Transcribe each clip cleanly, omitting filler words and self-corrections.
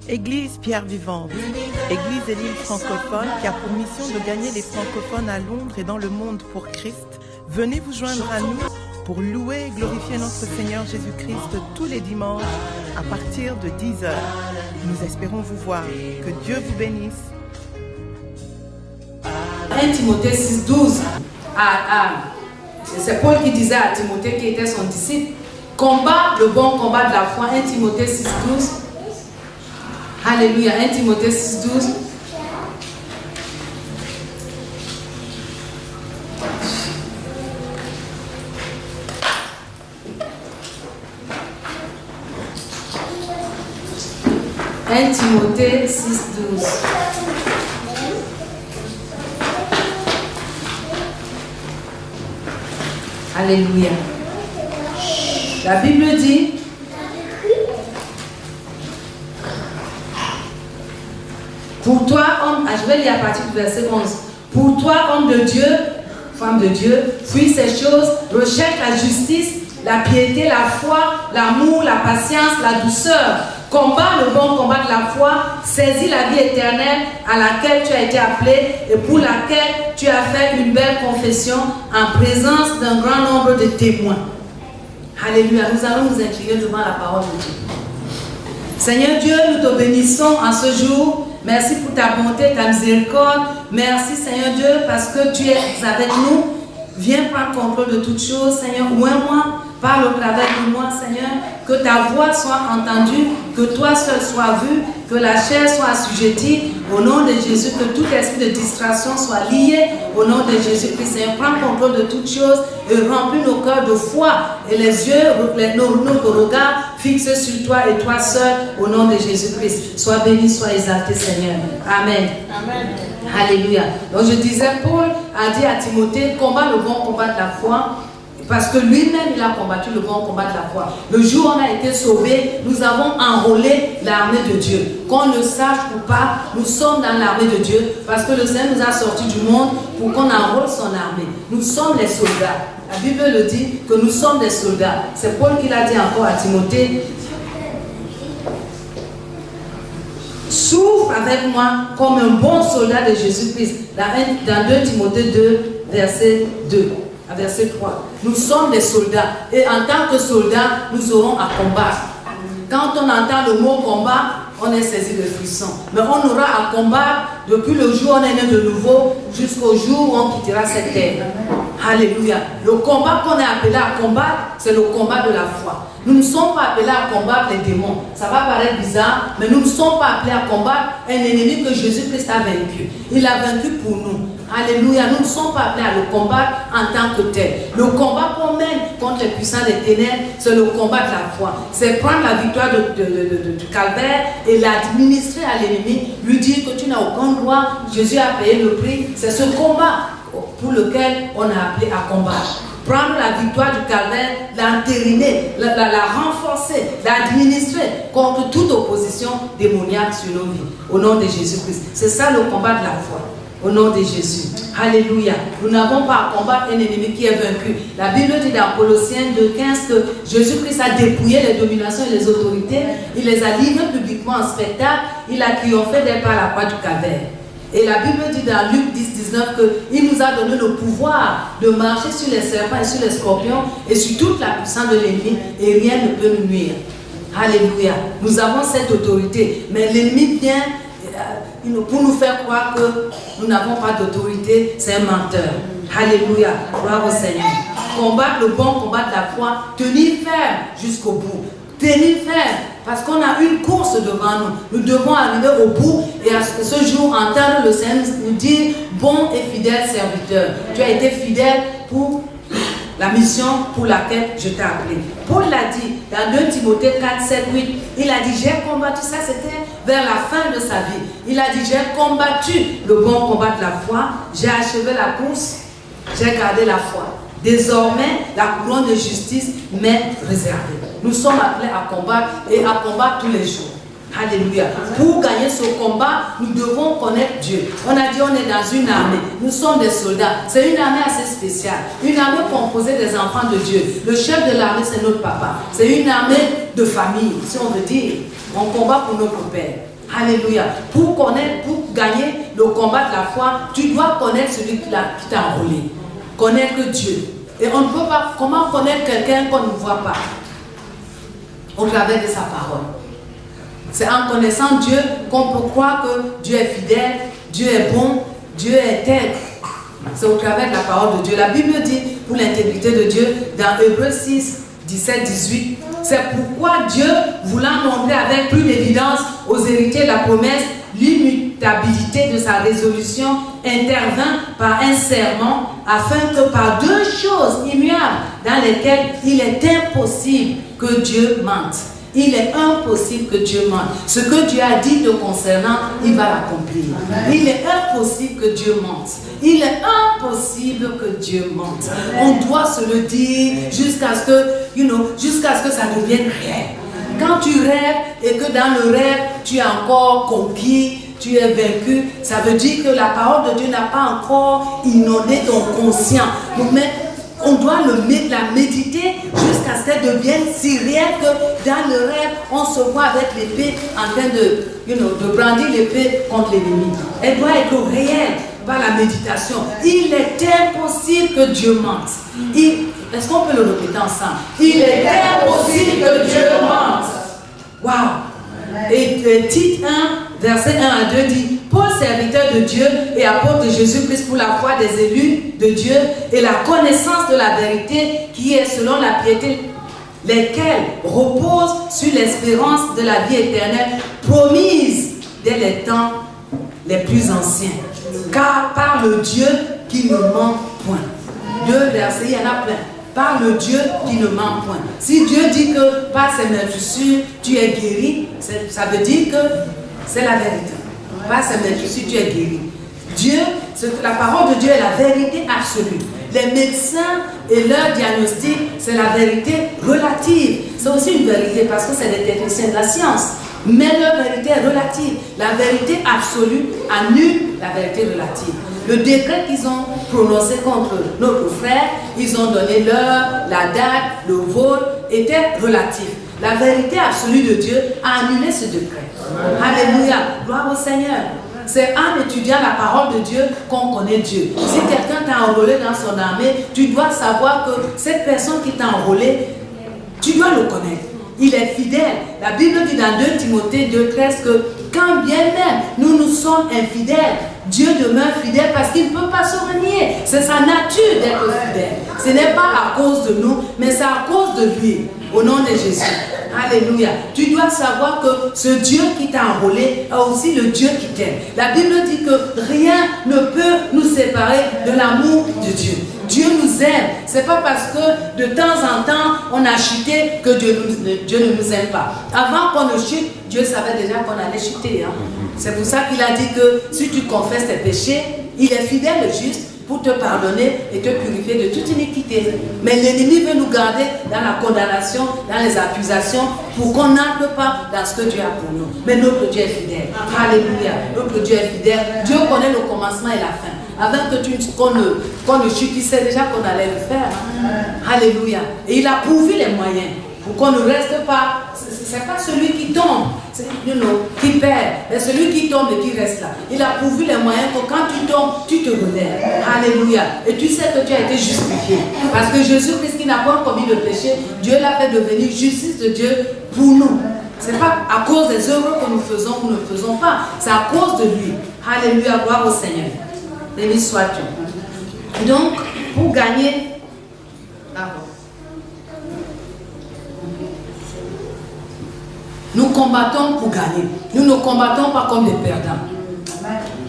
Église Pierre Vivante, Église et l'île francophone qui a pour mission de gagner les francophones à Londres et dans le monde pour Christ. Venez vous joindre à nous pour louer et glorifier notre Seigneur Jésus-Christ tous les dimanches à partir de 10h. Nous espérons vous voir. Que Dieu vous bénisse. 1 Timothée 6,12. C'est Paul qui disait à Timothée qui était son disciple, combat le bon combat de la foi. 1 Timothée 6,12. Alléluia. 1 Timothée 6,12. Timothée 6,12. Alléluia. La Bible dit, pour toi, homme, je vais lire à partir du verset 11. Pour toi, homme de Dieu, femme de Dieu, fuis ces choses, recherche la justice, la piété, la foi, l'amour, la patience, la douceur. Combat le bon combat de la foi, saisis la vie éternelle à laquelle tu as été appelé et pour laquelle tu as fait une belle confession en présence d'un grand nombre de témoins. Alléluia, nous allons nous incliner devant la parole de Dieu. Seigneur Dieu, nous te bénissons en ce jour. Merci pour ta bonté, ta miséricorde. Merci Seigneur Dieu parce que tu es avec nous. Viens prendre contrôle de toutes choses, Seigneur. Ouvre-moi, parle au travers de moi, Seigneur. Que ta voix soit entendue, que toi seul sois vu, que la chair soit assujettie. Au nom de Jésus, que tout esprit de distraction soit lié. Au nom de Jésus-Christ, Seigneur, prends contrôle de toutes choses et remplis nos cœurs de foi. Et les yeux, nos regards fixés sur toi et toi seul. Au nom de Jésus-Christ, sois béni, sois exalté, Seigneur. Amen. Amen. Alléluia. Donc je disais, Paul a dit à Timothée, combat le bon combat de la foi. Parce que lui-même, il a combattu le bon combat de la foi. Le jour où on a été sauvés, nous avons enrôlé l'armée de Dieu. Qu'on le sache ou pas, nous sommes dans l'armée de Dieu. Parce que le Seigneur nous a sortis du monde pour qu'on enrôle son armée. Nous sommes les soldats. La Bible le dit que nous sommes des soldats. C'est Paul qui l'a dit encore à Timothée. Souffre avec moi comme un bon soldat de Jésus-Christ. Dans 2 Timothée 2, verset 2. À verset 3. Nous sommes des soldats et en tant que soldats, nous aurons à combattre. Quand on entend le mot combat, on est saisi de frisson. Mais on aura à combattre depuis le jour où on est né de nouveau jusqu'au jour où on quittera cette terre. Alléluia. Le combat qu'on est appelé à combattre, c'est le combat de la foi. Nous ne sommes pas appelés à combattre les démons. Ça va paraître bizarre, mais nous ne sommes pas appelés à combattre un ennemi que Jésus-Christ a vaincu. Il a vaincu pour nous. Alléluia. Nous ne sommes pas appelés à le combattre en tant que tel. Le combat qu'on mène contre les puissants des ténèbres, c'est le combat de la foi. C'est prendre la victoire du calvaire et l'administrer à l'ennemi, lui dire que tu n'as aucun droit, Jésus a payé le prix. C'est ce combat pour lequel on a appelé à combattre. Prendre la victoire du calvaire, l'entériner, la renforcer, l'administrer contre toute opposition démoniaque sur nos vies. Au nom de Jésus-Christ. C'est ça le combat de la foi. Au nom de Jésus. Alléluia. Nous n'avons pas à combattre un ennemi qui est vaincu. La Bible dit dans Colossiens 2,15 que Jésus-Christ a dépouillé les dominations et les autorités. Il les a livrés publiquement en spectacle. Il a triomphé d'elles par la croix du calvaire. Et la Bible dit dans Luc 10,19 qu'il nous a donné le pouvoir de marcher sur les serpents et sur les scorpions et sur toute la puissance de l'ennemi et rien ne peut nous nuire. Alléluia. Nous avons cette autorité. Mais l'ennemi vient pour nous faire croire que nous n'avons pas d'autorité. C'est un menteur. Alléluia. Gloire au Seigneur. Combattre le bon combat de la foi. Tenir ferme jusqu'au bout. Tenir ferme. Parce qu'on a une course devant nous. Nous devons arriver au bout et à ce jour entendre le Seigneur nous dire bon et fidèle serviteur. Tu as été fidèle pour la mission pour laquelle je t'ai appelé. Paul l'a dit dans 2 Timothée 4, 7, 8. Il a dit j'ai combattu, ça c'était vers la fin de sa vie. Il a dit j'ai combattu le bon combat de la foi. J'ai achevé la course. J'ai gardé la foi. Désormais, la couronne de justice m'est réservée. Nous sommes appelés à combattre et à combattre tous les jours. Alléluia. Pour gagner ce combat, nous devons connaître Dieu. On a dit on est dans une armée. Nous sommes des soldats. C'est une armée assez spéciale. Une armée composée des enfants de Dieu. Le chef de l'armée, c'est notre papa. C'est une armée de famille, si on veut dire. On combat pour notre Père. Alléluia. Pour connaître, pour gagner le combat de la foi, tu dois connaître celui qui t'a enrôlé. Connaître Dieu. Et on ne peut pas, comment connaître quelqu'un qu'on ne voit pas? Au travers de sa parole. C'est en connaissant Dieu qu'on peut croire que Dieu est fidèle, Dieu est bon, Dieu est intègre. C'est au travers de la parole de Dieu. La Bible dit, pour l'intégrité de Dieu, dans Hébreux 6, 17, 18, c'est pourquoi Dieu, voulant montrer avec plus d'évidence aux héritiers de la promesse l'immutabilité de sa résolution, intervint par un serment, afin que par deux choses immuables dans lesquelles il est impossible que Dieu mente. Il est impossible que Dieu mente. Ce que Dieu a dit te concernant, il va l'accomplir. Il est impossible que Dieu mente. Il est impossible que Dieu mente. On doit se le dire jusqu'à ce que, jusqu'à ce que ça devienne réel. Quand tu rêves et que dans le rêve, tu es encore conquis, tu es vaincu, ça veut dire que la parole de Dieu n'a pas encore inondé ton conscient. Mais on doit la méditer jusqu'à ce qu'elle devienne si réelle que dans le rêve, on se voit avec l'épée en train de brandir l'épée contre l'ennemi. Elle doit être réelle par la méditation. Il est impossible que Dieu mente. Est-ce qu'on peut le répéter ensemble? Il est impossible que Dieu mente. Waouh! Et Tite 1, verset 1 à 2 dit: Paul, serviteur de Dieu et apôtre de Jésus-Christ pour la foi des élus de Dieu et la connaissance de la vérité qui est selon la piété, lesquels reposent sur l'espérance de la vie éternelle promise dès les temps les plus anciens. Car par le Dieu qui ne ment point. Deux versets, il y en a plein. Par le Dieu qui ne ment point. Si Dieu dit que par ses meurtrissures tu es guéri, ça veut dire que c'est la vérité. Par ses meurtrissures tu es guéri. Dieu, la parole de Dieu est la vérité absolue. Les médecins et leur diagnostic, c'est la vérité relative. C'est aussi une vérité parce que c'est des techniciens de la science. Mais leur vérité est relative. La vérité absolue annule la vérité relative. Le décret qu'ils ont prononcé contre notre frère, ils ont donné l'heure, la date, le vote, était relatif. La vérité absolue de Dieu a annulé ce décret. Alléluia, gloire au Seigneur. C'est en étudiant la parole de Dieu qu'on connaît Dieu. Si quelqu'un t'a enrôlé dans son armée, tu dois savoir que cette personne qui t'a enrôlé, tu dois le connaître. Il est fidèle. La Bible dit dans 2 Timothée 2,13 que quand bien même nous sommes infidèles, Dieu demeure fidèle parce qu'il ne peut pas se renier. C'est sa nature d'être fidèle. Ce n'est pas à cause de nous, mais c'est à cause de lui. Au nom de Jésus. Alléluia. Tu dois savoir que ce Dieu qui t'a enrôlé a aussi le Dieu qui t'aime. La Bible dit que rien ne peut nous séparer de l'amour de Dieu. Dieu nous aime. Ce n'est pas parce que de temps en temps on a chuté que Dieu ne nous aime pas. Avant qu'on ne chute, Dieu savait déjà qu'on allait chuter. Hein? C'est pour ça qu'il a dit que si tu confesses tes péchés, il est fidèle et juste pour te pardonner et te purifier de toute iniquité. Mais l'ennemi veut nous garder dans la condamnation, dans les accusations, pour qu'on n'entre pas dans ce que Dieu a pour nous. Mais notre Dieu est fidèle. Alléluia. Notre Dieu est fidèle. Dieu connaît le commencement et la fin. Avant que qu'on ne chute, il sait déjà qu'on allait le faire. Alléluia. Et il a pourvu les moyens pour qu'on ne reste pas. Ce n'est pas celui qui tombe, qui perd, mais celui qui tombe et qui reste là. Il a pourvu les moyens que quand tu tombes, tu te relèves. Alléluia. Et tu sais que tu as été justifié. Parce que Jésus-Christ qui n'a pas commis de péché, Dieu l'a fait devenir justice de Dieu pour nous. Ce n'est pas à cause des œuvres que nous faisons ou ne faisons pas. C'est à cause de lui. Alléluia, gloire au Seigneur. Béni sois-tu. Donc, pour gagner, nous combattons pour gagner. Nous ne combattons pas comme des perdants.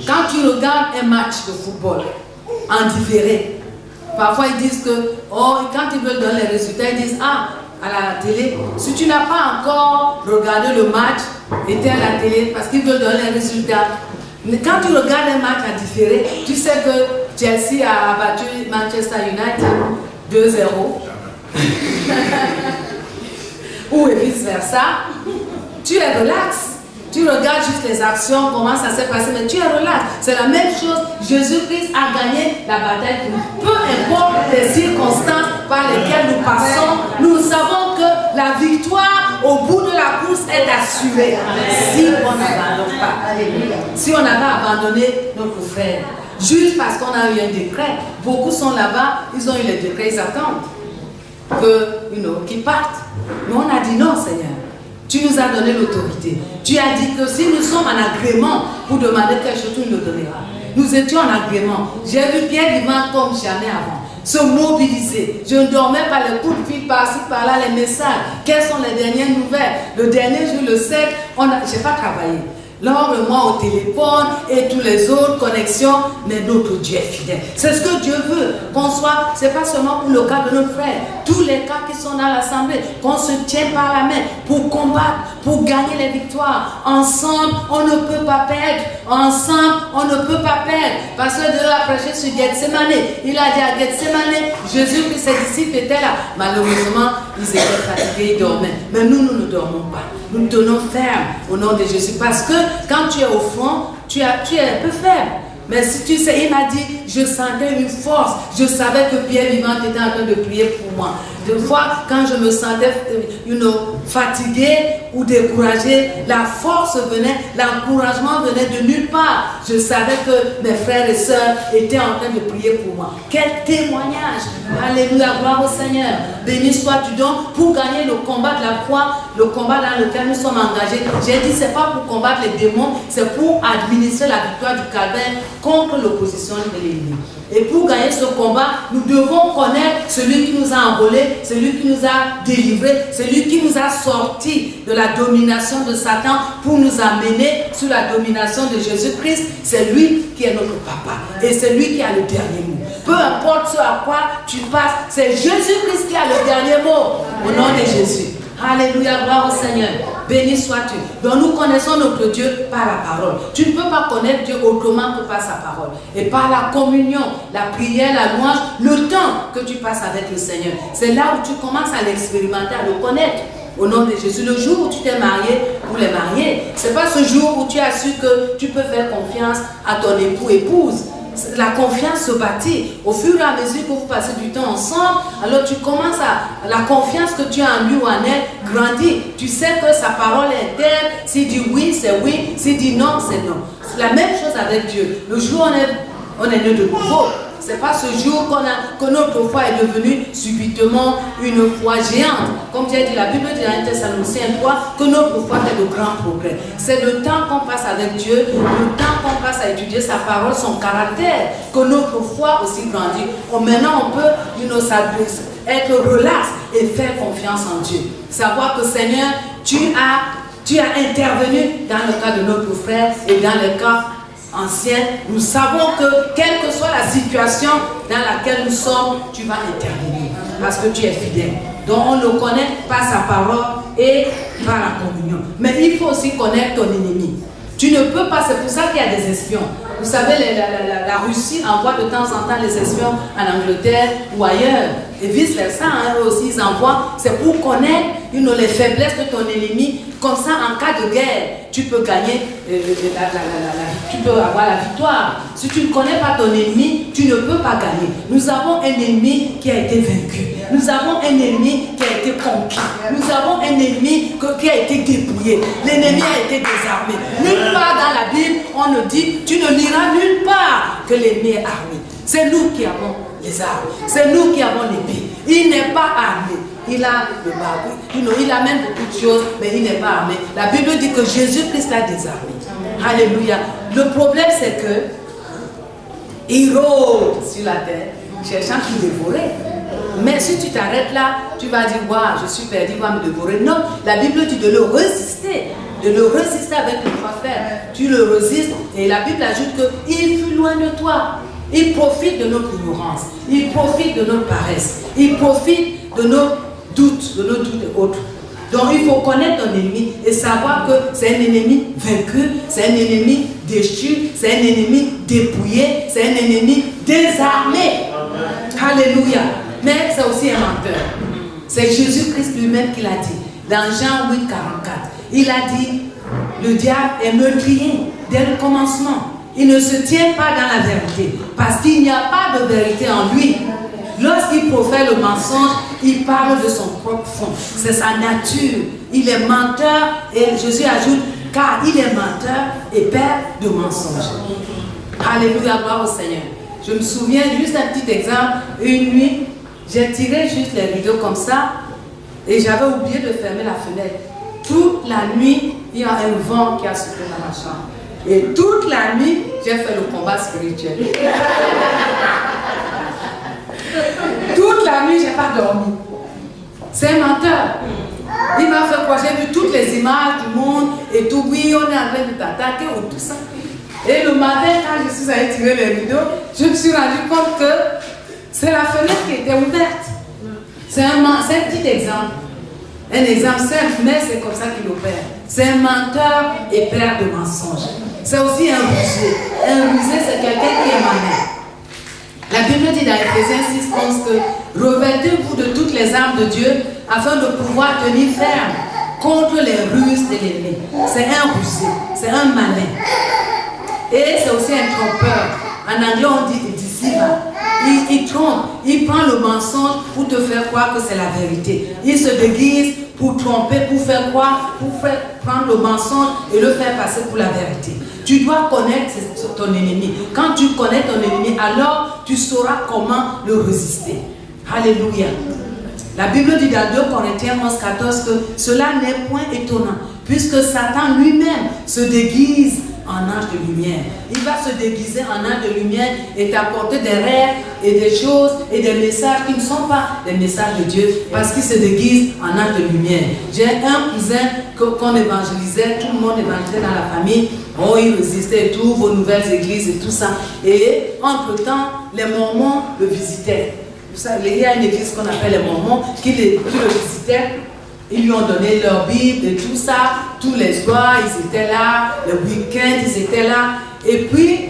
Quand tu regardes un match de football en différé, parfois ils disent que, quand ils veulent donner les résultats, ils disent, à la télé, si tu n'as pas encore regardé le match, éteins la télé parce qu'ils veulent donner les résultats. Mais quand tu regardes un match en différé, tu sais que Chelsea a battu Manchester United 2-0. Ou vice versa. Tu es relax. Tu regardes juste les actions, comment ça s'est passé, mais tu es relax. C'est la même chose. Jésus-Christ a gagné la bataille pour nous. Peu importe les circonstances par lesquelles nous passons, nous savons que la victoire au bout de la course est assurée. Si on n'abandonne pas. Si on avait abandonné notre frère, juste parce qu'on a eu un décret, beaucoup sont là-bas, ils ont eu les décrets, ils attendent qu'ils partent. Mais on a dit non, Seigneur. Tu nous as donné l'autorité. Tu as dit que si nous sommes en agrément pour demander quelque chose, tu nous le donneras. Nous étions en agrément. J'ai vu Pierre vivant comme jamais avant. Se mobiliser. Je ne dormais pas, les coups de fil par-ci, par-là, les messages. Quelles sont les dernières nouvelles? Le dernier jour, le 7, je n'ai pas travaillé. L'enrôlement au téléphone et toutes les autres connexions, mais notre Dieu est fidèle. C'est ce que Dieu veut, qu'on soit, c'est pas seulement pour le cas de nos frères, tous les cas qui sont dans l'assemblée, qu'on se tienne par la main pour combattre, pour gagner les victoires. Ensemble, on ne peut pas perdre. Ensemble, on ne peut pas perdre. Parce que Dieu a prêché sur Gethsemane. Il a dit à Gethsemane, Jésus et ses disciples étaient là. Malheureusement, ils étaient fatigués, ils dormaient. Mais nous ne dormons pas. Nous tenons ferme au nom de Jésus. Parce que quand tu es au front, tu es un peu faible. Mais si tu sais, il m'a dit, je sentais une force. Je savais que Pierre vivant était en train de prier pour moi. Des fois, quand je me sentais fatiguée ou découragée, la force venait, l'encouragement venait de nulle part. Je savais que mes frères et sœurs étaient en train de prier pour moi. Quel témoignage! Alléluia, gloire au Seigneur. Béni sois-tu donc pour gagner le combat de la croix, le combat dans lequel nous sommes engagés. J'ai dit, c'est pas pour combattre les démons, c'est pour administrer la victoire du calvaire contre l'opposition de l'ennemi. Et pour gagner ce combat, nous devons connaître celui qui nous a enrôlés, celui qui nous a délivrés, celui qui nous a sortis de la domination de Satan pour nous amener sous la domination de Jésus-Christ. C'est lui qui est notre papa et c'est lui qui a le dernier mot. Peu importe ce à quoi tu passes, c'est Jésus-Christ qui a le dernier mot au nom de Jésus. Alléluia, gloire au Seigneur. Béni sois-tu. Donc nous connaissons notre Dieu par la parole. Tu ne peux pas connaître Dieu autrement que par sa parole. Et par la communion, la prière, la louange, le temps que tu passes avec le Seigneur. C'est là où tu commences à l'expérimenter, à le connaître. Au nom de Jésus, le jour où tu t'es marié ou les mariés, ce n'est pas ce jour où tu as su que tu peux faire confiance à ton époux, épouse. La confiance se bâtit au fur et à mesure que vous passez du temps ensemble. Alors tu commences à la confiance que tu as en lui ou en elle grandit. Tu sais que sa parole est interne. S'il dit oui, c'est oui. S'il dit non, c'est non. C'est la même chose avec Dieu. Le jour où on est né de nouveau, c'est pas ce jour que notre foi est devenue subitement une foi géante. Comme Dieu dit, la Bible dit dans 1 Thessaloniciens 3 que notre foi fait de grands progrès. C'est le temps qu'on passe avec Dieu, le temps qu'on passe à étudier sa parole, son caractère, que notre foi aussi grandit. Maintenant, on peut être relax et faire confiance en Dieu. Savoir que Seigneur, tu as intervenu dans le cas de notre frère et dans le cas ancien, nous savons que quelle que soit la situation dans laquelle nous sommes, tu vas intervenir parce que tu es fidèle. Donc on le connaît par sa parole et par la communion. Mais il faut aussi connaître ton ennemi. Tu ne peux pas, c'est pour ça qu'il y a des espions. Vous savez, la Russie envoie de temps en temps les espions en Angleterre ou ailleurs. Et vice-versa, eux aussi ils envoient. C'est pour connaître les faiblesses de ton ennemi. Comme ça, en cas de guerre, tu peux gagner, tu peux avoir la victoire. Si tu ne connais pas ton ennemi, tu ne peux pas gagner. Nous avons un ennemi qui a été vaincu. Nous avons un ennemi qui a été conquis. Nous avons un ennemi qui a été dépouillé. L'ennemi a été désarmé. Nulle part dans la Bible, on ne dit, tu ne liras nulle part que l'ennemi est armé. C'est nous qui avons les armes. C'est nous qui avons l'épée. Il n'est pas armé. Il a le barbu. Il amène beaucoup de choses, mais il n'est pas armé. La Bible dit que Jésus-Christ l'a désarmé. Alléluia. Le problème, c'est que il rôde sur la terre, cherchant qui dévorer. Mais si tu t'arrêtes là, tu vas dire, waouh, je suis perdu, il va me dévorer. Non, la Bible dit de le résister. De le résister avec le prophète. Tu le résistes et la Bible ajoute qu'il fut loin de toi. Il profite de notre ignorance. Il profite de notre paresse. Il profite de nos doutes et autres. Donc il faut connaître ton ennemi et savoir que c'est un ennemi vaincu, c'est un ennemi déchu, c'est un ennemi dépouillé, c'est un ennemi désarmé. Amen. Alléluia. Mais c'est aussi un menteur. C'est Jésus-Christ lui-même qui l'a dit. Dans Jean 8, 44, il a dit, le diable est meurtrier dès le commencement. Il ne se tient pas dans la vérité parce qu'il n'y a pas de vérité en lui. Lorsqu'il profère le mensonge, il parle de son propre fond. C'est sa nature. Il est menteur et Jésus ajoute, car il est menteur et père de mensonges. Alléluia, gloire au Seigneur. Je me souviens, juste un petit exemple, une nuit, j'ai tiré juste les rideaux comme ça et j'avais oublié de fermer la fenêtre. Toute la nuit, il y a un vent qui a soufflé dans ma chambre. Et toute la nuit, j'ai fait le combat spirituel. Toute la nuit, je n'ai pas dormi. C'est un menteur. Il m'a fait quoi? J'ai vu toutes les images du monde et tout. Oui, on est en train de t'attaquer ou tout ça. Et le matin, quand je suis allée tirer les rideaux, je me suis rendu compte que c'est la fenêtre qui était ouverte. C'est un petit exemple. Un exemple simple, mais c'est comme ça qu'il opère. C'est un menteur et père de mensonges. C'est aussi un rusé. Un rusé, c'est quelqu'un qui est malin. La Bible dit dans Ephésiens 6:11 que revêtez-vous de toutes les armes de Dieu afin de pouvoir tenir ferme contre les ruses de l'ennemi. C'est un rusé, c'est un malin. Et c'est aussi un trompeur. En anglais, on dit deceiver. Il trompe, il prend le mensonge pour te faire croire que c'est la vérité. Il se déguise pour tromper, pour faire croire, pour faire prendre le mensonge et le faire passer pour la vérité. Tu dois connaître ton ennemi. Quand tu connais ton ennemi, alors tu sauras comment le résister. Alléluia. La Bible dit dans 2 Corinthiens 11:14 que cela n'est point étonnant, puisque Satan lui-même se déguise en ange de lumière. Il va se déguiser en ange de lumière et t'apporter des rêves et des choses et des messages qui ne sont pas des messages de Dieu parce qu'il se déguise en ange de lumière. J'ai un cousin qu'on évangélisait, tout le monde évangélisait dans la famille. Oh, il résistait et tout, vos nouvelles églises et tout ça. Et entre-temps, les Mormons le visitaient. Vous savez, il y a une église qu'on appelle les Mormons qui le visitaient. Ils lui ont donné leur Bible et tout ça. Tous les soirs, ils étaient là. Le week-end, ils étaient là. Et puis,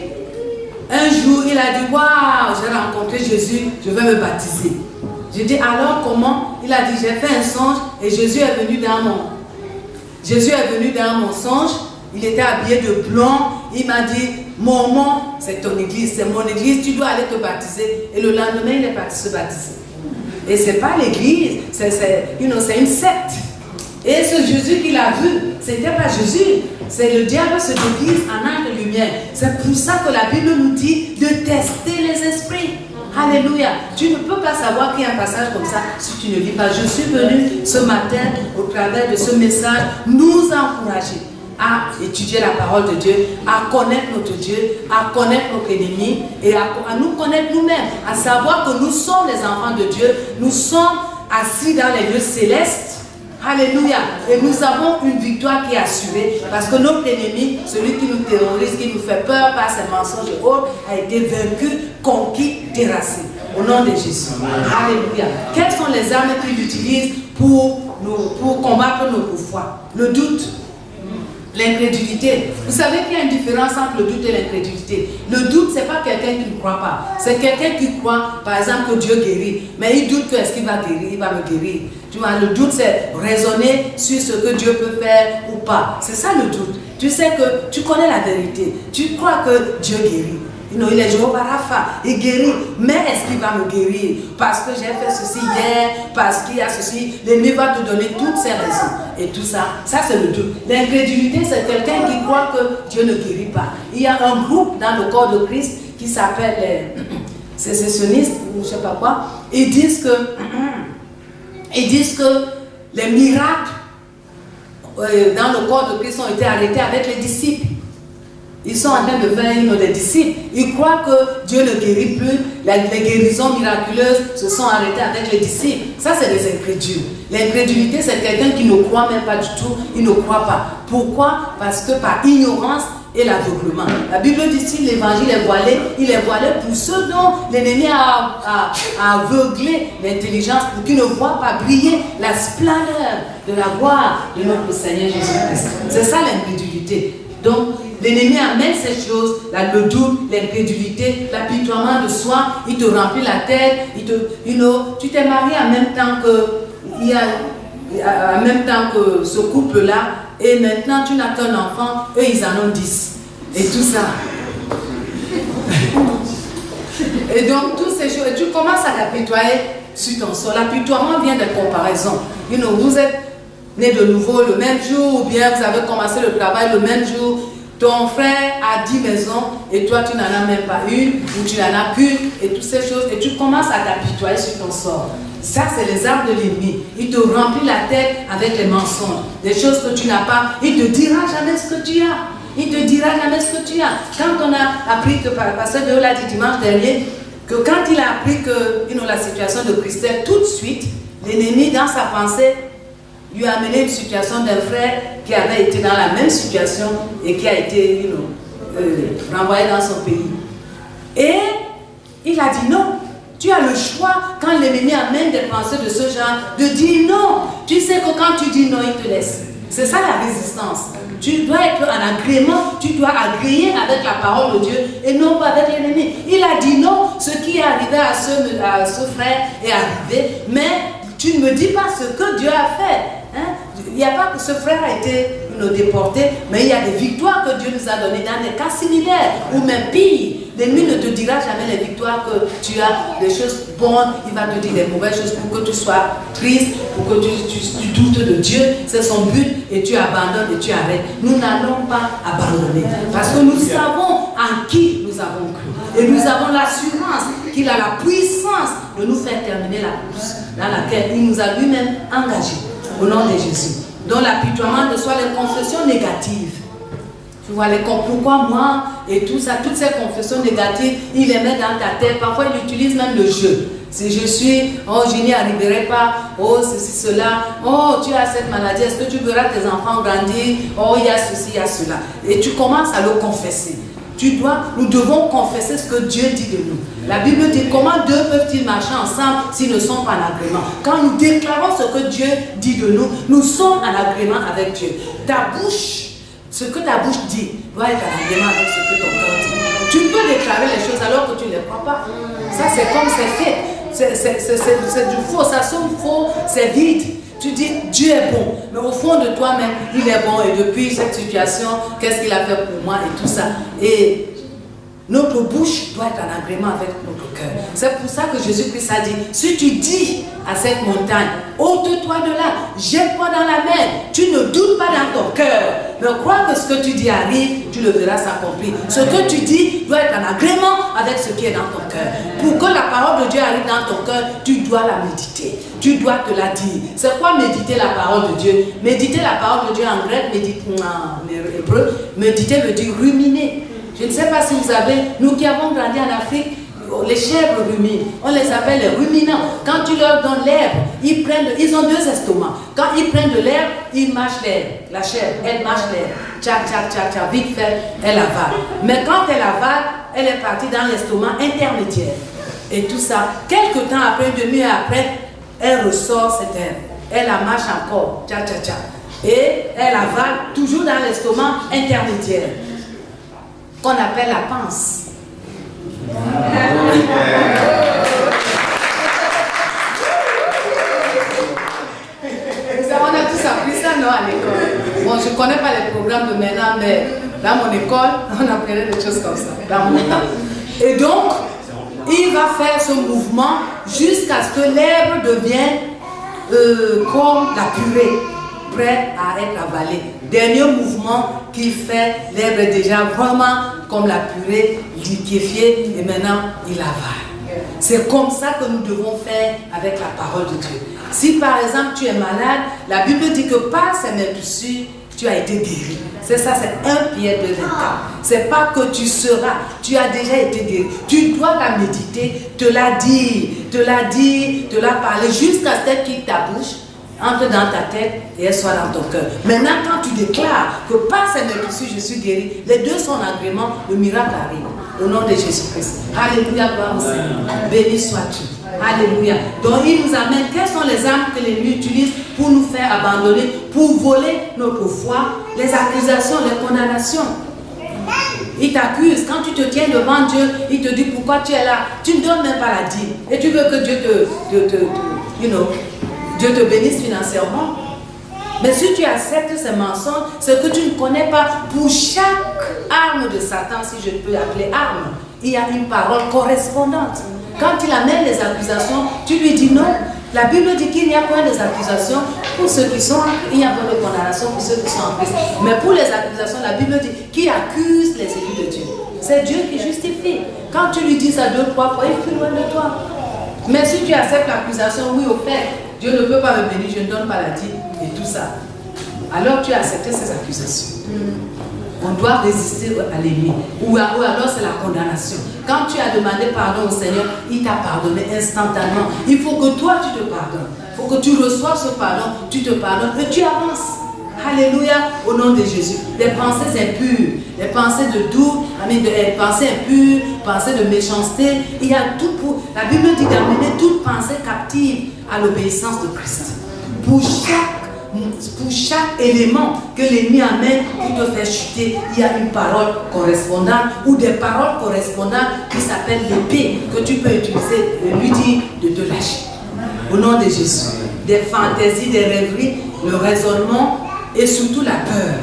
un jour, il a dit, waouh, j'ai rencontré Jésus, je vais me baptiser. J'ai dit, alors comment? Il a dit, j'ai fait un songe et Jésus est venu dans mon songe. Il était habillé de blanc. Il m'a dit, Mormon, c'est ton église, c'est mon église, tu dois aller te baptiser. Et le lendemain, il est parti se baptiser. Et ce n'est pas l'église, c'est une secte. Et ce Jésus qu'il a vu, ce n'était pas Jésus. C'est le diable se déguise en ange de lumière. C'est pour ça que la Bible nous dit de tester les esprits. Alléluia. Tu ne peux pas savoir qu'il y a un passage comme ça si tu ne lis pas. Je suis venu ce matin, au travers de ce message, nous encourager à étudier la parole de Dieu, à connaître notre Dieu, à connaître notre ennemi et à nous connaître nous-mêmes, à savoir que nous sommes les enfants de Dieu, nous sommes assis dans les lieux célestes. Alléluia. Et nous avons une victoire qui est assurée parce que notre ennemi, celui qui nous terrorise, qui nous fait peur par ses mensonges et autres, a été vaincu, conquis, terrassé. Au nom de Jésus. Alléluia. Quelles sont les armes qu'il utilise pour combattre notre foi? Le doute. L'incrédulité. Vous savez qu'il y a une différence entre le doute et l'incrédulité. Le doute, ce n'est pas quelqu'un qui ne croit pas. C'est quelqu'un qui croit, par exemple, que Dieu guérit. Mais il doute que est-ce qu'il va guérir, il va me guérir. Tu vois, le doute, c'est raisonner sur ce que Dieu peut faire ou pas. C'est ça le doute. Tu sais que tu connais la vérité. Tu crois que Dieu guérit. Non, il est Jéhovah Rapha, il guérit. Mais est-ce qu'il va me guérir? Parce que j'ai fait ceci hier, parce qu'il y a ceci. L'ennemi va te donner toutes ces raisons. Et tout ça, ça c'est le doute. L'incrédulité, c'est quelqu'un qui croit que Dieu ne guérit pas. Il y a un groupe dans le corps de Christ qui s'appelle les sécessionnistes, ou je ne sais pas quoi. Ils disent que les miracles dans le corps de Christ ont été arrêtés avec les disciples. Ils sont en train de faire des disciples. Ils croient que Dieu ne guérit plus. Les guérisons miraculeuses se sont arrêtées avec les disciples. Ça, c'est des incrédules. L'incrédulité, c'est quelqu'un qui ne croit même pas du tout. Il ne croit pas. Pourquoi? Parce que par ignorance et l'aveuglement. La Bible dit si l'évangile est voilé, il est voilé pour ceux dont l'ennemi a aveuglé l'intelligence pour qu'ils ne voient pas briller la splendeur de la gloire de notre Seigneur Jésus-Christ. C'est ça l'incrédulité. Donc, l'ennemi amène ces choses, le doute, l'incrédulité, l'apitoiement de soi, il te remplit la tête, tu t'es marié en même temps que il y a en même temps que ce couple-là, et maintenant tu n'as qu'un enfant, eux ils en ont 10. Et tout ça. Et donc, toutes ces choses, tu commences à t'apitoyer sur ton sort. L'apitoiement vient de comparaison. Vous êtes né de nouveau le même jour, ou bien vous avez commencé le travail le même jour. Ton frère a 10 maisons et toi tu n'en as même pas une, ou tu n'en as qu'une, et toutes ces choses, et tu commences à t'apitoyer sur ton sort. Ça, c'est les armes de l'ennemi. Il te remplit la tête avec les mensonges, des choses que tu n'as pas. Il ne te dira jamais ce que tu as. Il ne te dira jamais ce que tu as. Quand on a appris que, Pasteur Béo l'a dit dimanche dernier, que quand il a appris que la situation de Christelle, tout de suite, l'ennemi, dans sa pensée, lui a amené une situation d'un frère qui avait été dans la même situation et qui a été renvoyé dans son pays. Et il a dit non. Tu as le choix, quand l'ennemi amène des pensées de ce genre, de dire non. Tu sais que quand tu dis non, il te laisse. C'est ça la résistance. Tu dois être en agrément, tu dois agréer avec la parole de Dieu et non pas avec l'ennemi. Il a dit non, ce qui est arrivé à ce frère est arrivé, mais tu ne me dis pas ce que Dieu a fait. Hein? Il n'y a pas que ce frère a été déporté, mais il y a des victoires que Dieu nous a données dans des cas similaires, ou même pire. L'ennemi ne te dira jamais les victoires que tu as, des choses bonnes, il va te dire des mauvaises choses pour que tu sois triste, pour que tu doutes de Dieu, c'est son but, et tu abandonnes et tu arrêtes. Nous n'allons pas abandonner, parce que nous savons en qui nous avons cru, et nous avons l'assurance qu'il a la puissance de nous faire terminer la course dans laquelle il nous a lui-même engagés, au nom de Jésus. Donc l'apitoiement de soi, les confessions négatives. Tu vois, pourquoi moi et tout ça, toutes ces confessions négatives, il les met dans ta tête. Parfois, il utilise même le jeu. Si je suis, oh, je n'y arriverai pas, oh, ceci, cela, oh, tu as cette maladie, est-ce que tu verras tes enfants grandir, oh, il y a ceci, il y a cela. Et tu commences à le confesser. Nous devons confesser ce que Dieu dit de nous. La Bible dit comment deux peuvent-ils marcher ensemble s'ils ne sont pas en agrément. Quand nous déclarons ce que Dieu dit de nous, nous sommes en agrément avec Dieu. Ta bouche, ce que ta bouche dit, doit être en agrément avec ce que ton cœur dit. Tu peux déclarer les choses alors que tu ne les crois pas. Ça, c'est comme c'est fait. C'est du faux, ça sonne faux, c'est vide. Tu dis Dieu est bon, mais au fond de toi-même, il est bon. Et depuis cette situation, qu'est-ce qu'il a fait pour moi et tout ça. Et notre bouche doit être en agrément avec notre cœur. C'est pour ça que Jésus-Christ a dit, si tu dis à cette montagne, ôte-toi de là, jette-toi dans la mer, tu ne doutes pas dans ton cœur, mais crois que ce que tu dis arrive, tu le verras s'accomplir. Ce que tu dis doit être en agrément avec ce qui est dans ton cœur. Pour que la parole de Dieu arrive dans ton cœur, tu dois la méditer, tu dois te la dire. C'est quoi méditer la parole de Dieu? Méditer la parole de Dieu en grec, en hébreu, méditer veut dire ruminer. Je ne sais pas si vous avez, nous qui avons grandi en Afrique, les chèvres ruminent, on les appelle les ruminants. Quand tu leur donnes l'herbe, ils ont deux estomacs. Quand ils prennent de l'herbe, ils mâchent l'herbe. La chèvre, elle mâche l'herbe. Tchac, tchac, tchac, tchac, vite fait, elle avale. Mais quand elle avale, elle est partie dans l'estomac intermédiaire. Et tout ça, quelques temps après, une demi-heure après, elle ressort cette herbe. Elle la mâche encore, tchac, tchac, tchac. Et elle avale toujours dans l'estomac intermédiaire, qu'on appelle la panse. On a tous appris ça, non, à l'école. Bon, je ne connais pas les programmes de maintenant, mais dans mon école, on apprenait des choses comme ça, dans mon temps. Et donc, il va faire ce mouvement jusqu'à ce que l'herbe devienne comme la purée, prête à être avalée. Dernier mouvement qu'il fait, l'herbe est déjà vraiment comme la purée liquéfiée et maintenant il avale. C'est comme ça que nous devons faire avec la parole de Dieu. Si par exemple tu es malade, la Bible dit que par ces meurtrissures, tu as été guéri. C'est ça, c'est 1 Pierre 2, 24. C'est pas que tu seras, tu as déjà été guéri. Tu dois la méditer, te la dire, te la parler jusqu'à ce qu'elle quitte ta bouche, entre dans ta tête et elle soit dans ton cœur. Maintenant, quand tu déclares que par ces meurtrissures je suis guéri, les deux sont en agrément, le miracle arrive. Au nom de Jésus-Christ. Alléluia, gloire au Seigneur. Béni sois-tu. Alléluia. Donc il nous amène, quelles sont les armes que l'ennemi utilise pour nous faire abandonner, pour voler notre foi, les accusations, les condamnations. Il t'accuse, quand tu te tiens devant Dieu, il te dit pourquoi tu es là. Tu ne donnes même pas la dîme. Et tu veux que Dieu Dieu te bénisse financièrement. Mais si tu acceptes ces mensonges, c'est que tu ne connais pas. Pour chaque arme de Satan, si je peux appeler arme, il y a une parole correspondante. Quand il amène les accusations, tu lui dis non. La Bible dit qu'il n'y a point des accusations pour ceux qui sont en Christ. Il n'y a pas de condamnation pour ceux qui sont en Christ. Mais pour les accusations, la Bible dit qui accuse les élus de Dieu. C'est Dieu qui justifie. Quand tu lui dis ça 2, 3 fois, il est plus loin de toi. Mais si tu acceptes l'accusation, oui, au fait, Dieu ne peut pas me bénir, je ne donne pas la dîme et tout ça. Alors tu as accepté ces accusations. On doit résister à l'ennemi. Ou alors c'est la condamnation. Quand tu as demandé pardon au Seigneur, il t'a pardonné instantanément. Il faut que toi tu te pardonnes. Il faut que tu reçoives ce pardon, tu te pardonnes et tu avances. Alléluia, au nom de Jésus. Les pensées impures, les pensées de doute, les pensées impures, pensées de méchanceté. Il y a tout pour. La Bible dit d'amener toute pensée captive à l'obéissance de Christ. Pour chaque élément que l'ennemi amène pour te faire chuter, il y a une parole correspondante ou des paroles correspondantes qui s'appellent l'épée que tu peux utiliser et lui dire de te lâcher. Au nom de Jésus. Des fantaisies, des rêveries, le raisonnement et surtout la peur.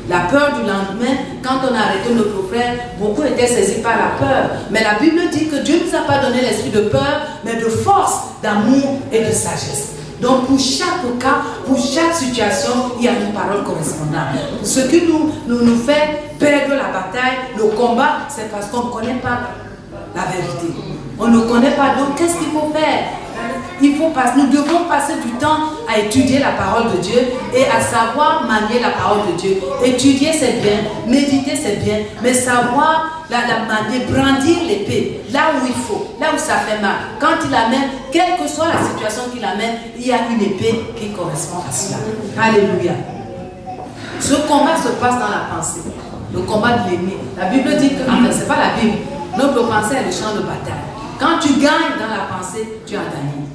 La peur du lendemain, quand on a arrêté notre frère, beaucoup étaient saisis par la peur. Mais la Bible dit que Dieu ne nous a pas donné l'esprit de peur, mais de force, d'amour et de sagesse. Donc pour chaque cas, pour chaque situation, il y a une parole correspondante. Ce qui nous fait perdre la bataille, le combat, c'est parce qu'on ne connaît pas la vérité. On ne connaît pas, donc qu'est-ce qu'il faut faire? Nous devons passer du temps à étudier la parole de Dieu et à savoir manier la parole de Dieu. Étudier c'est bien, méditer c'est bien, mais savoir la manier, brandir l'épée là où il faut, là où ça fait mal. Quand il amène, quelle que soit la situation qu'il amène, il y a une épée qui correspond à cela. Alléluia. Ce combat se passe dans la pensée, le combat de l'ennemi. La Bible dit que, enfin, c'est pas la Bible, notre pensée est le champ de bataille. Quand tu gagnes dans la pensée, tu as gagné.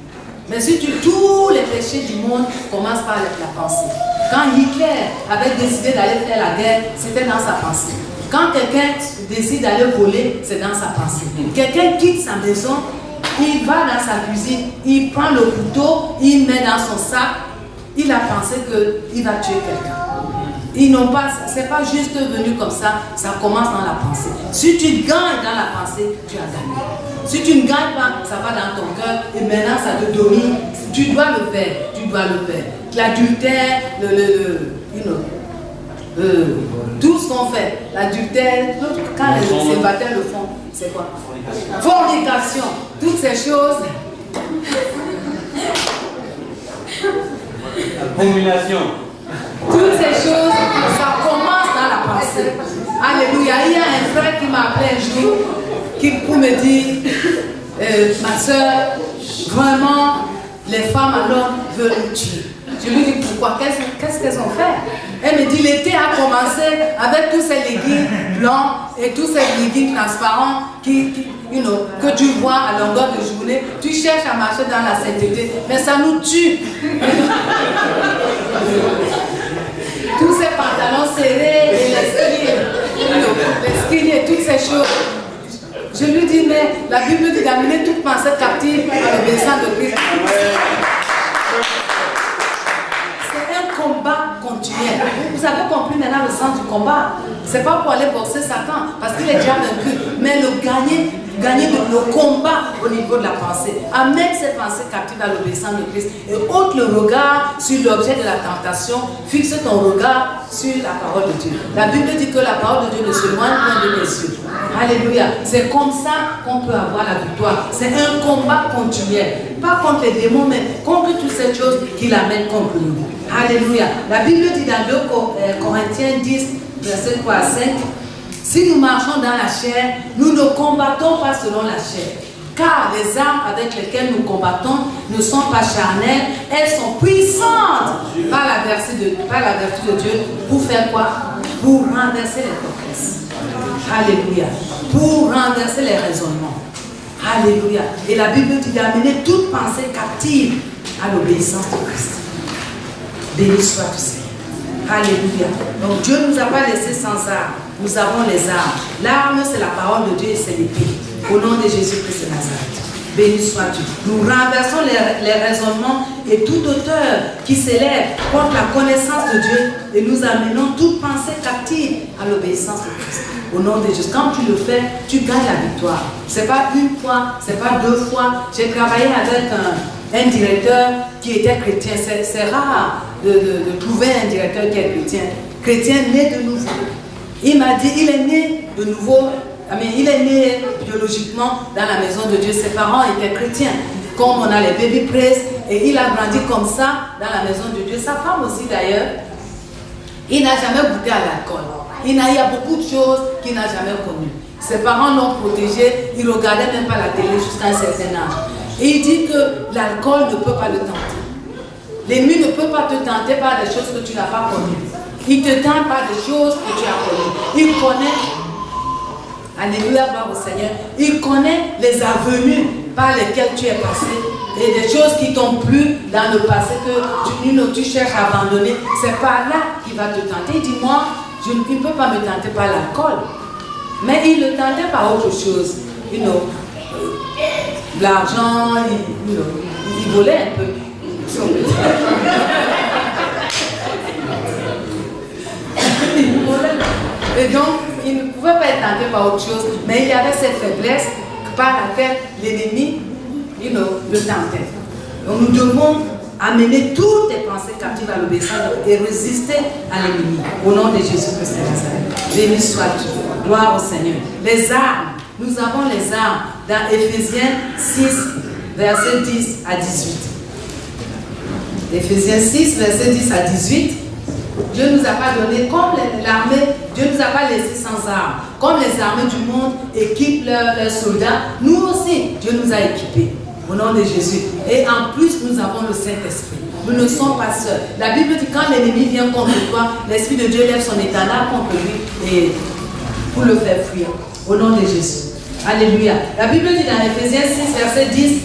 Mais si tous les péchés du monde commencent par la pensée. Quand Hitler avait décidé d'aller faire la guerre, c'était dans sa pensée. Quand quelqu'un décide d'aller voler, c'est dans sa pensée. Quelqu'un quitte sa maison, il va dans sa cuisine, il prend le couteau, il met dans son sac, il a pensé qu'il va tuer quelqu'un. C'est pas juste venu comme ça commence dans la pensée. Si tu gagnes dans la pensée, tu as gagné. Si tu ne gagnes pas, ça va dans ton cœur et maintenant ça te domine. Tu dois le faire, L'adultère, tout ce qu'on fait, l'adultère, quand les célibataires le font, c'est quoi? Fornication, toutes ces choses. Combination. Toutes ces choses, ça commence dans la pensée. Alléluia. Il y a un frère qui m'a appelé un jour pour me dire, ma soeur, vraiment, les femmes alors veulent nous tuer. Je lui dis pourquoi? Qu'est-ce qu'elles ont fait? Elle me dit l'été a commencé avec tous ces leggings blancs et tous ces leggings transparents que tu vois à longueur de journée. Tu cherches à marcher dans la sainteté, mais ça nous tue. Tous ces pantalons serrés et les skis et toutes ces choses. Je lui dis, mais la Bible dit d'amener toute pensée captive à l'obéissance de Christ. C'est un combat continuel. Vous avez compris maintenant le sens du combat. C'est pas pour aller bosser Satan, parce qu'il est déjà vaincu, mais gagner le combat au niveau de la pensée. Amène ces pensées captives à l'obéissance de Christ et ôte le regard sur l'objet de la tentation, fixe ton regard sur la parole de Dieu. La Bible dit que la parole de Dieu ne se loin point de tes yeux. Alléluia. C'est comme ça qu'on peut avoir la victoire. C'est un combat continuel. Pas contre les démons, mais contre toutes ces choses qui l'amènent contre nous. Alléluia. La Bible dit dans 2 Corinthiens 10, verset 3 à 5, si nous marchons dans la chair, nous ne combattons pas selon la chair. Car les armes avec lesquelles nous combattons ne sont pas charnelles, elles sont puissantes par la vertu de Dieu. Pour faire quoi? Pour renverser les forteresses. Alléluia. Pour renverser les raisonnements. Alléluia. Et la Bible dit d'amener toute pensée captive à l'obéissance de Christ. Béni soit tu Seigneur. Alléluia. Donc Dieu ne nous a pas laissé sans armes. Nous avons les armes. L'arme, c'est la parole de Dieu et c'est l'épée. Au nom de Jésus-Christ de Nazareth. Béni sois-tu. Nous renversons les raisonnements et toute hauteur qui s'élève contre la connaissance de Dieu, et nous amenons toute pensée captive à l'obéissance de Christ. Au nom de Jésus, quand tu le fais, tu gagnes la victoire. Ce n'est pas une fois, ce n'est pas 2 fois. J'ai travaillé avec un directeur qui était chrétien. C'est rare de trouver un directeur qui est chrétien. Chrétien né de nouveau. Il m'a dit, il est né de nouveau, il est né biologiquement dans la maison de Dieu. Ses parents étaient chrétiens. Comme on a les baby praise, et il a grandi comme ça dans la maison de Dieu. Sa femme aussi d'ailleurs, il n'a jamais goûté à l'alcool. Il y a beaucoup de choses qu'il n'a jamais connues. Ses parents l'ont protégé, il ne regardait même pas la télé jusqu'à un certain âge. Et il dit que l'alcool ne peut pas le tenter. L'ennemi ne peut pas te tenter par des choses que tu n'as pas connues. Il te tente par des choses que tu as connues. Il connaît, alléluia, gloire au Seigneur, il connaît les avenues par lesquelles tu es passé et des choses qui t'ont plu dans le passé que tu cherches à abandonner. C'est par là qu'il va te tenter. Il dit, moi, il ne peut pas me tenter par l'alcool. Mais il le tentait par autre chose. L'argent, il volait un peu. Et donc, il ne pouvait pas être tenté par autre chose. Mais il y avait cette faiblesse par laquelle l'ennemi le tentait. Donc nous devons amener toutes les pensées captives à l'obéissance et résister à l'ennemi. Au nom de Jésus-Christ de Nazareth. Béni sois-tu. Gloire au Seigneur. Les armes. Nous avons les armes dans Éphésiens 6, versets 10 à 18. Éphésiens 6, versets 10 à 18. Dieu ne nous a pas donné, comme l'armée, Dieu ne nous a pas laissé sans armes. Comme les armées du monde équipent leurs soldats, nous aussi, Dieu nous a équipés. Au nom de Jésus. Et en plus, nous avons le Saint-Esprit. Nous ne sommes pas seuls. La Bible dit quand l'ennemi vient contre toi, l'Esprit de Dieu lève son étendard contre lui et pour le faire fuir. Au nom de Jésus. Alléluia. La Bible dit dans Éphésiens 6, verset 10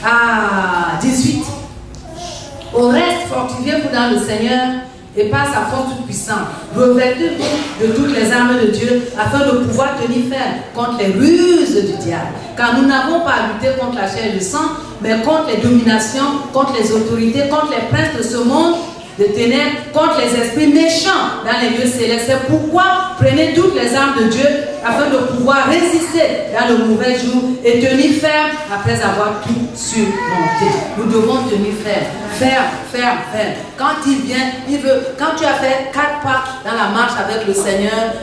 à 18. Au reste, fortifiez-vous dans le Seigneur et par sa force toute puissante. Revêtez-vous de toutes les armes de Dieu afin de pouvoir tenir ferme contre les ruses du diable. Car nous n'avons pas à lutter contre la chair et le sang, mais contre les dominations, contre les autorités, contre les princes de ce monde de ténèbres, contre les esprits méchants dans les lieux célestes. C'est pourquoi prenez toutes les armes de Dieu afin de pouvoir résister dans le mauvais jour et tenir ferme après avoir tout surmonté. Nous devons tenir ferme. Ferme. Quand il vient, quand tu as fait 4 pas dans la marche avec le Seigneur,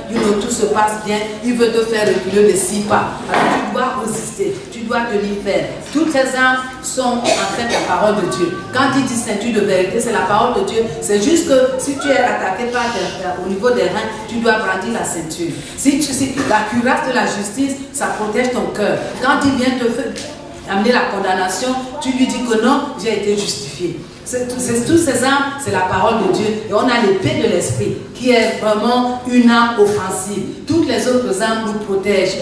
tout se passe bien, il veut te faire reculer de 6 pas. Alors tu dois résister, tu dois tenir ferme. Toutes ces armes sont en fait la parole de Dieu. Quand il dit ceinture de vérité, c'est la parole de Dieu. C'est juste que si tu es attaqué au niveau des reins, tu dois brandir la ceinture. Si la cuirasse de la justice, ça protège ton cœur. Quand il vient te faire amener la condamnation, tu lui dis que non, j'ai été justifié. Toutes ces armes, c'est la parole de Dieu. Et on a l'épée de l'esprit, qui est vraiment une arme offensive. Toutes les autres armes nous protègent.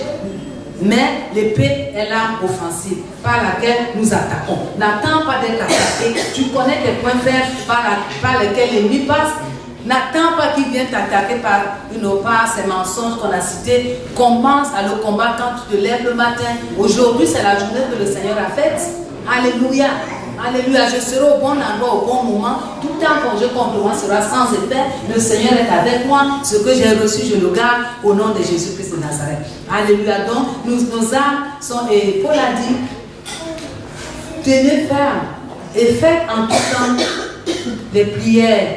Mais l'épée est l'arme offensive par laquelle nous attaquons. N'attends pas d'être attaqué. Tu connais tes points faibles par lesquels l'ennemi passe. N'attends pas qu'il vienne t'attaquer par ces mensonges qu'on a cités. Commence à le combattre quand tu te lèves le matin. Aujourd'hui, c'est la journée que le Seigneur a faite. Alléluia. Alléluia. Je serai au bon endroit, au bon moment. Tout un congé contre moi sera sans effet. Le Seigneur est avec moi. Ce que j'ai reçu, je le garde au nom de Jésus-Christ de Nazareth. Alléluia. Donc, nos âmes sont, et Paul a dit, tenez ferme et faites en tout temps les prières.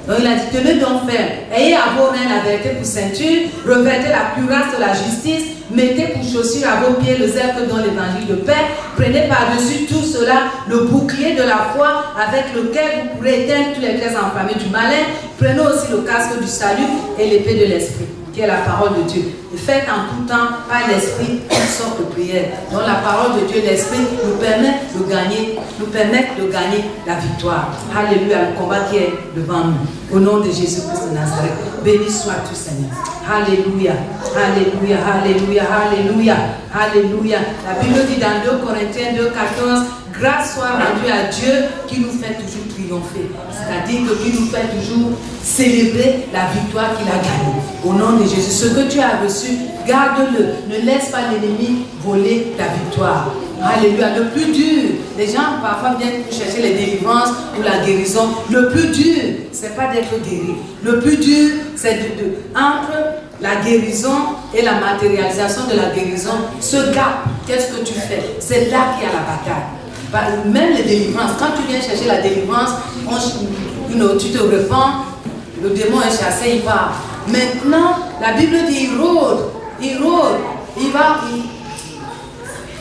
Donc il a dit, tenez donc ferme, ayez à vos reins la vérité pour ceinture, revêtez la cuirasse de la justice, mettez pour chaussure à vos pieds le zèle que donne l'évangile de paix, prenez par-dessus tout cela le bouclier de la foi avec lequel vous pourrez éteindre tous les glaises enflammés du malin, prenez aussi le casque du salut et l'épée de l'esprit, qui est la parole de Dieu. Et faites en tout temps par l'esprit une sorte de prière. Donc la parole de Dieu, l'esprit, nous permet de gagner la victoire. Alléluia, le combat qui est devant nous. Au nom de Jésus-Christ de Nazareth. Béni sois-tu, Seigneur. Alléluia, alléluia, alléluia, alléluia, alléluia. La Bible dit dans 2 Corinthiens 2,14, grâce soit rendue à Dieu qui nous fait toujours triompher. C'est-à-dire que qui nous fait toujours célébrer la victoire qu'il a gagnée. Au nom de Jésus, ce que tu as reçu, garde-le. Ne laisse pas l'ennemi voler ta victoire. Alléluia. Le plus dur, les gens parfois viennent chercher les délivrances ou la guérison. Le plus dur, c'est pas d'être guéri. Le plus dur, c'est entre la guérison et la matérialisation de la guérison, ce gap, qu'est-ce que tu fais? C'est là qu'il y a la bataille. Même les délivrances, quand tu viens chercher la délivrance, tu te repens, le démon est chassé, il part. Maintenant, la Bible dit il rôde,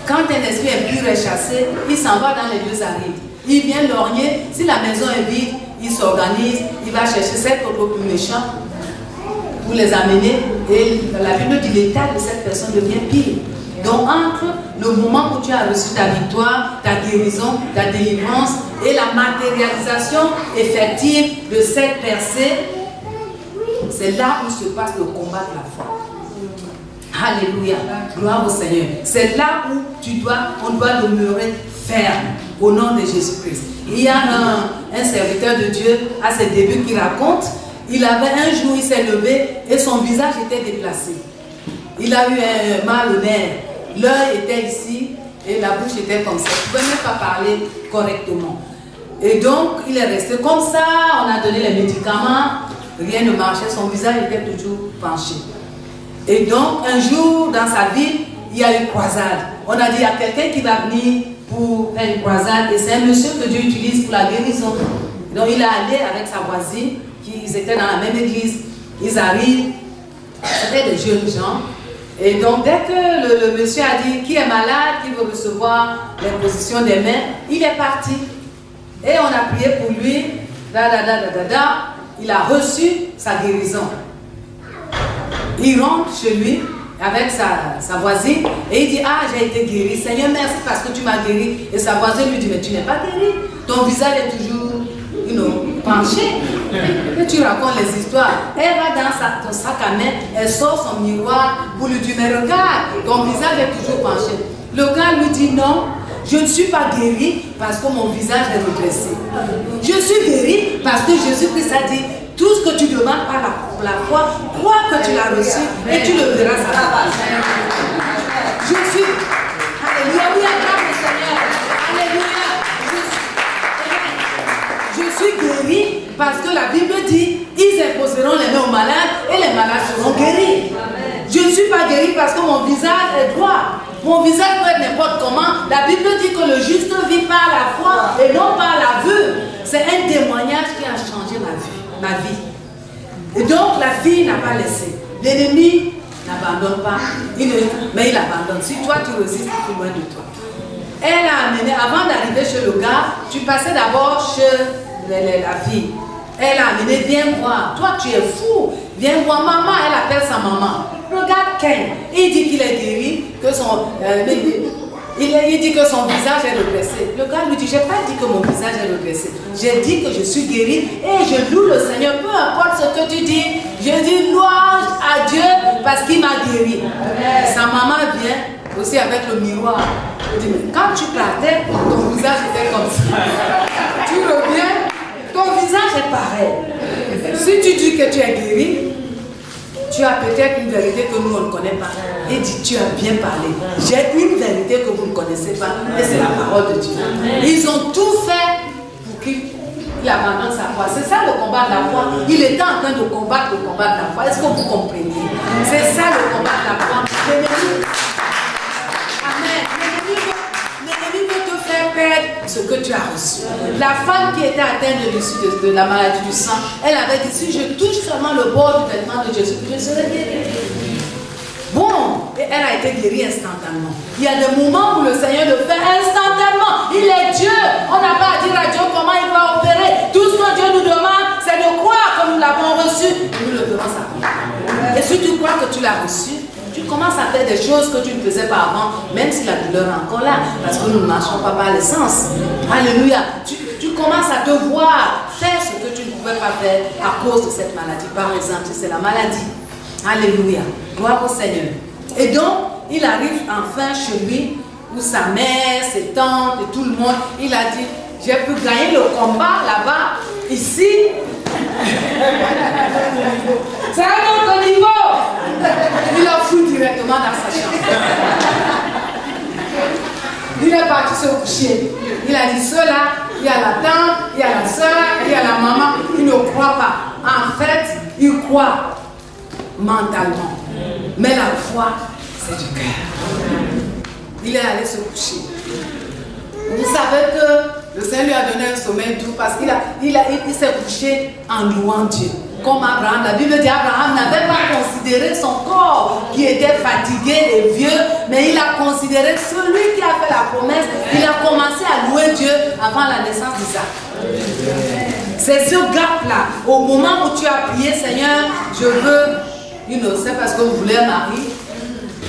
quand un esprit impur est chassé, il s'en va dans les lieux arides. Il vient lorgner, si la maison est vide, il s'organise, il va chercher sept autres plus méchants pour les amener. Et la Bible dit l'état de cette personne devient pire. Donc entre le moment où tu as reçu ta victoire, ta guérison, ta délivrance et la matérialisation effective de cette percée, c'est là où se passe le combat de la foi. Alléluia, gloire au Seigneur. C'est là où on doit demeurer ferme au nom de Jésus-Christ. Il y a un serviteur de Dieu à ses débuts qui raconte, il avait un jour, il s'est levé et son visage était déplacé. Il a eu un mal au nerf. L'œil était ici et la bouche était comme ça. Il ne pouvait même pas parler correctement. Et donc, il est resté comme ça. On a donné les médicaments. Rien ne marchait. Son visage était toujours penché. Et donc, un jour, dans sa vie, il y a une croisade. On a dit, il y a quelqu'un qui va venir pour faire une croisade. Et c'est un monsieur que Dieu utilise pour la guérison. Donc, il est allé avec sa voisine, ils étaient dans la même église. Ils arrivent. C'était des jeunes gens. Et donc, dès que le monsieur a dit qui est malade, qui veut recevoir l'imposition des mains, il est parti. Et on a prié pour lui. Il a reçu sa guérison. Il rentre chez lui avec sa voisine et il dit, ah, j'ai été guéri. Seigneur, merci parce que tu m'as guéri. Et sa voisine lui dit, mais tu n'es pas guéri. Ton visage est toujours penché. Et tu racontes les histoires. Elle va dans ton sac à main, elle sort son miroir pour lui dire, mais regarde, ton visage est toujours penché. Le gars lui dit, non, je ne suis pas guéri parce que mon visage est redressé. Je suis guéri parce que Jésus-Christ a dit, tout ce que tu demandes par la foi, crois que tu l'as reçu et tu le verras ça va passer. Je suis. Alléluia, oui, acclame le Seigneur. Alléluia. Je suis guéri parce que la Bible dit, ils imposeront les mains aux malades et les malades seront guéris. Je ne suis pas guéri parce que mon visage est droit. Mon visage peut être n'importe comment. La Bible dit que le juste vit par la foi et non par la vue. C'est un témoignage qui a changé ma vie. Et donc la fille n'a pas laissé. L'ennemi n'abandonne pas. Mais il abandonne. Si toi tu résistes, il est loin de toi. Elle a amené, avant d'arriver chez le gars, tu passais d'abord chez la fille. Elle a amené, viens voir. Toi tu es fou. Viens voir maman. Elle appelle sa maman. Regarde Ken. Il dit qu'il est guéri, que son... il dit que son visage est redressé. Le gars lui dit, je n'ai pas dit que mon visage est redressé. J'ai dit que je suis guéri et je loue le Seigneur. Peu importe ce que tu dis, je dis louange à Dieu parce qu'il m'a guéri. Sa maman vient aussi avec le miroir. Elle dit, mais quand tu partais, ton visage était comme ça. Tu reviens, ton visage est pareil. Si tu dis que tu es guéri, tu as peut-être une vérité que nous on ne connaît pas. Et dit, tu as bien parlé. J'ai une vérité que vous ne connaissez pas. Et c'est la parole de Dieu. Ils ont tout fait pour qu'il abandonne sa foi. C'est ça le combat de la foi. Il était en train de combattre le combat de la foi. Est-ce que vous comprenez? C'est ça le combat de la foi. Amen. L'ennemi veut te faire perdre ce que tu as reçu. La femme qui était atteinte de la maladie du sang, elle avait dit, si je touche seulement le bord du vêtement de Jésus, je serai guérie. Bon, et elle a été guérie instantanément. Il y a des moments où le Seigneur le fait instantanément. Il est Dieu. On n'a pas à dire à Dieu comment il va opérer. Tout ce que Dieu nous demande, c'est de croire que nous l'avons reçu. Et nous le verrons s'accomplir. Et si tu crois que tu l'as reçu, tu commences à faire des choses que tu ne faisais pas avant, même si la douleur est encore là, parce que nous ne marchons pas par l'essence. Alléluia. Tu commences à devoir faire ce que tu ne pouvais pas faire à cause de cette maladie. Par exemple, c'est la maladie. Alléluia. Gloire au Seigneur. Et donc, il arrive enfin chez lui, où sa mère, ses tantes et tout le monde, il a dit, j'ai pu gagner le combat là-bas, ici. C'est un autre niveau. Il a foutu directement dans sa chambre. Il il est parti se coucher. Il a dit, ceux-là, il y a la tante, il y a la soeur, il y a la maman. Il ne croit pas. En fait, il croit mentalement. Mais la foi, c'est du cœur. Il est allé se coucher. Vous savez que le Seigneur lui a donné un sommeil doux parce qu'il s'est couché en louant Dieu. Comme Abraham, la Bible dit qu'Abraham n'avait pas considéré son corps qui était fatigué et vieux, mais il a considéré celui qui a fait la promesse. Il a commencé à louer Dieu avant la naissance d'Isaac. C'est ce gap-là. Au moment où tu as prié, Seigneur, je veux, c'est parce que vous voulez un mari,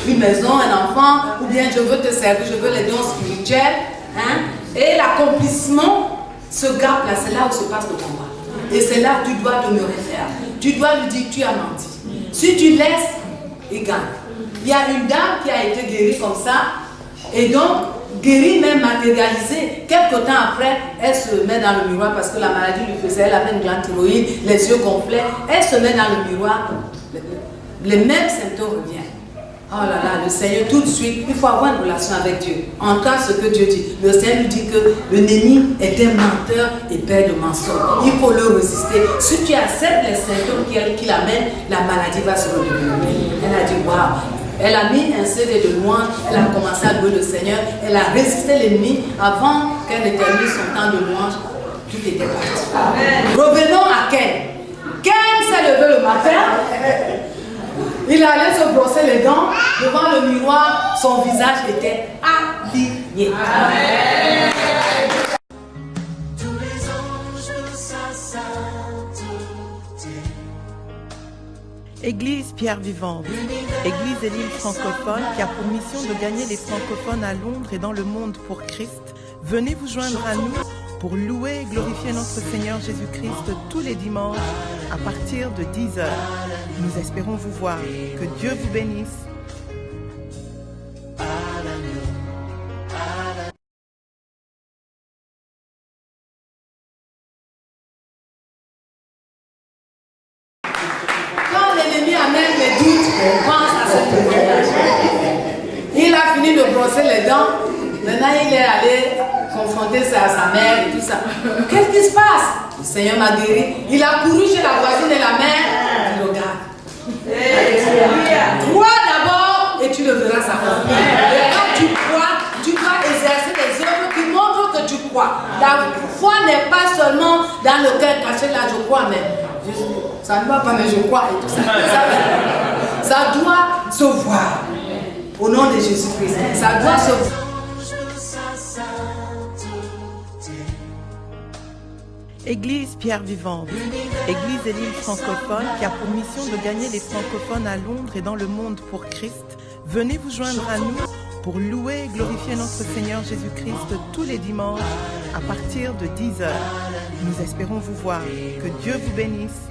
une maison, un enfant, ou bien je veux te servir, je veux les dons spirituels. Hein? Et l'accomplissement, ce gap-là, c'est là où se passe le combat. Et c'est là que tu dois demeurer ferme. Tu dois lui dire, tu as menti. Si tu laisses, il gagne. Il y a une dame qui a été guérie comme ça, et donc, guérie même matérialisée. Quelques temps après, elle se met dans le miroir parce que la maladie lui faisait, elle avait une glande thyroïde, les yeux complets. Elle se met dans le miroir, les mêmes symptômes reviennent. Oh là là, le Seigneur, tout de suite, il faut avoir une relation avec Dieu. Entendre ce que Dieu dit. Le Seigneur lui dit que le ennemi est un menteur et père de mensonges. Il faut le résister. Si tu acceptes les symptômes qu'il amène, la maladie va se relever. Elle a dit, waouh. Elle a mis un CD de louange, elle a commencé à louer le Seigneur, elle a résisté l'ennemi avant qu'elle ne termine son temps de louange. Tout était parti. Revenons à Ken. Ken s'est levé le matin. Il allait se brosser les dents. Devant le miroir, son visage était habillé. Amen. Tous les anges de sa sainteté. Église Pierre Vivante, Église et l'île francophone qui a pour mission de gagner les francophones à Londres et dans le monde pour Christ. Venez vous joindre à nous pour louer et glorifier notre Seigneur Jésus-Christ tous les dimanches à partir de 10h. Nous espérons vous voir. Que Dieu vous bénisse. Quand l'ennemi amène les doutes, on pense à ce témoignage. Il a fini de brosser les dents. Maintenant, il est allé confronter ça à sa mère et tout ça. Qu'est-ce qui se passe? Le Seigneur m'a guéri. Il a couru chez la voisine et la mère. Il regarde. Crois d'abord et tu le verras s'accomplir. Et quand tu crois, tu dois exercer des œuvres qui montrent que tu crois. La foi n'est pas seulement dans le cœur caché là, je crois, mais ça ne va pas, mais je crois et tout ça. Ça doit se voir. Au nom de Jésus-Christ. Ça doit se voir. Église Pierre Vivante, Église et l'île francophone qui a pour mission de gagner les francophones à Londres et dans le monde pour Christ. Venez vous joindre à nous pour louer et glorifier notre Seigneur Jésus-Christ tous les dimanches à partir de 10h. Nous espérons vous voir. Que Dieu vous bénisse.